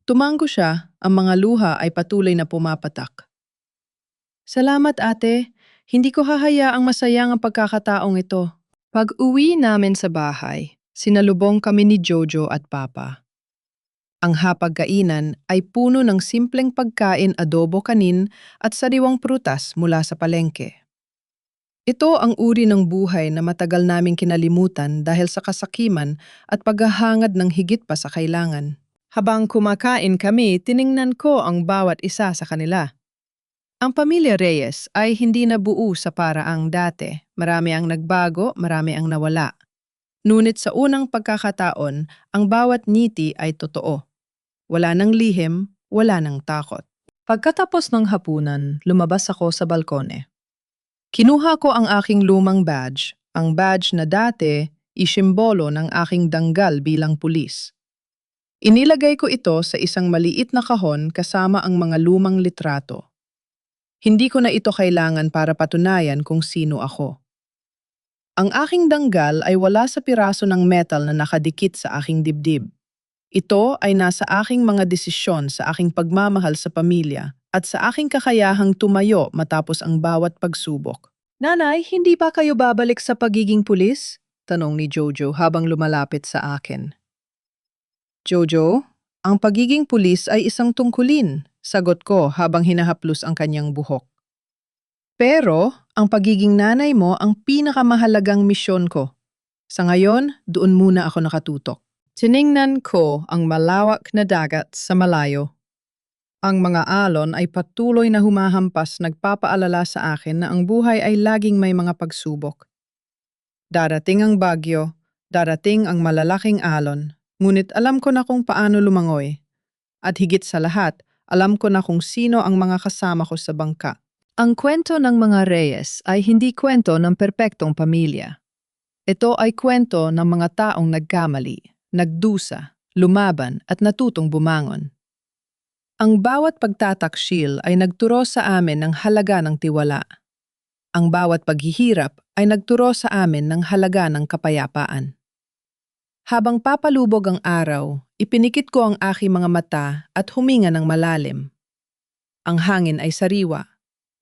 Tumanggo siya, ang mga luha ay patuloy na pumapatak. Salamat ate, hindi ko hahayaang masayang ang pagkakataong ito. Pag-uwi namin sa bahay, sinalubong kami ni Jojo at Papa. Ang hapagkainan ay puno ng simpleng pagkain, adobo kanin at sariwang prutas mula sa palengke. Ito ang uri ng buhay na matagal naming kinalimutan dahil sa kasakiman at paghahangad ng higit pa sa kailangan. Habang kumakain kami, tiningnan ko ang bawat isa sa kanila. Ang pamilya Reyes ay hindi na buo sa paraang dati. Marami ang nagbago, marami ang nawala. Ngunit sa unang pagkakataon, ang bawat ngiti ay totoo. Wala nang lihim, wala nang takot. Pagkatapos ng hapunan, lumabas ako sa balkone. Kinuha ko ang aking lumang badge, ang badge na dati isimbolo ng aking danggal bilang pulis. Inilagay ko ito sa isang maliit na kahon kasama ang mga lumang litrato. Hindi ko na ito kailangan para patunayan kung sino ako. Ang aking danggal ay wala sa piraso ng metal na nakadikit sa aking dibdib. Ito ay nasa aking mga desisyon sa aking pagmamahal sa pamilya at sa aking kakayahang tumayo matapos ang bawat pagsubok. Nanay, hindi ba kayo babalik sa pagiging pulis? Tanong ni Jojo habang lumalapit sa akin. Jojo, ang pagiging pulis ay isang tungkulin, sagot ko habang hinahaplos ang kanyang buhok. Pero ang pagiging nanay mo ang pinakamahalagang misyon ko. Sa ngayon, doon muna ako nakatutok. Tiningnan ko ang malawak na dagat sa malayo. Ang mga alon ay patuloy na humahampas, nagpapaalala sa akin na ang buhay ay laging may mga pagsubok. Darating ang bagyo, darating ang malalaking alon, ngunit alam ko na kung paano lumangoy. At higit sa lahat, alam ko na kung sino ang mga kasama ko sa bangka. Ang kwento ng mga Reyes ay hindi kwento ng perpektong pamilya. Ito ay kwento ng mga taong nagkamali, nagdusa, lumaban at natutong bumangon. Ang bawat pagtataksil ay nagturo sa amin ng halaga ng tiwala. Ang bawat paghihirap ay nagturo sa amin ng halaga ng kapayapaan. Habang papalubog ang araw, ipinikit ko ang aking mga mata at huminga ng malalim. Ang hangin ay sariwa.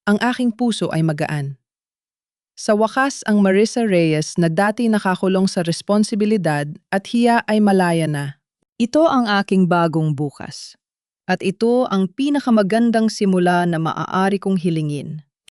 Ang aking puso ay magaan. Sa wakas ang Marissa Reyes na dati nakakulong sa responsibilidad at hiya ay malaya na. Ito ang aking bagong bukas. At ito ang pinakamagandang simula na maaari kong hilingin.